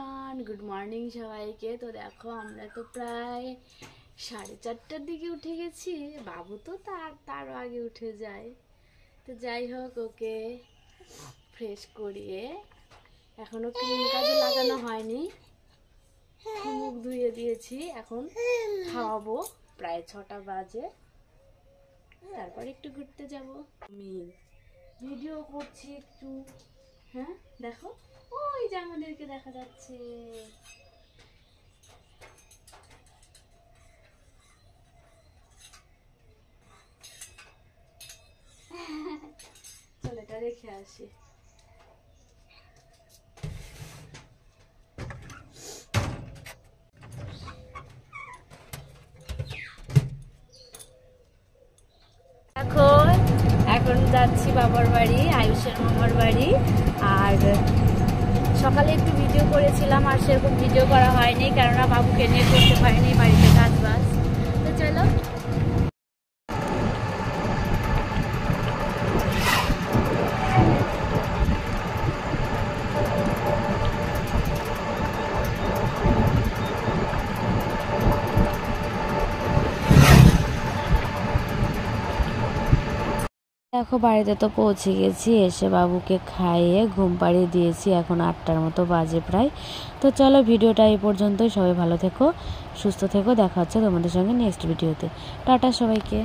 Everyone, good morning সবাইকে। তো দেখো আমরা তো প্রায় 4:30টার দিকে উঠে গেছি। বাবু তো তারও আগে উঠে যায়। তো যাই হোক, ওকে ফ্রেশ করিয়ে এখনো ক্রিম কাজে লাগানো হয়নি, মুখ ধুয়ে দিয়েছি। এখন খাওয়াবো, প্রায় 6টা বাজে। তারপর একটু ঘুরতে যাব। আমি ভিডিও করছি একটু। হ্যাঁ দেখো, ওই যে আমাদেরকে দেখা যাচ্ছে। চলো এটা রেখে আসি। এখন যাচ্ছি বাবার বাড়ি, আয়ুষের মামার বাড়ি। আর সকালে একটু ভিডিও করেছিলাম, আর সেরকম ভিডিও করা হয়নি, কেননা বাবুকে নিয়ে করতে পারিনি বাড়িতে কাজ বাজ। তো চলো দেখো, বাড়িতে তো পৌঁছে গেছি। এসে বাবুকে খাইয়ে ঘুম পাড়িয়ে দিয়েছি। এখন 8টার মতো বাজে প্রায়। তো চলো ভিডিওটা এই পর্যন্তই। সবাই ভালো থেকো, সুস্থ থেকো। দেখা হচ্ছে তোমাদের সঙ্গে নেক্সট ভিডিওতে। টাটা সবাইকে।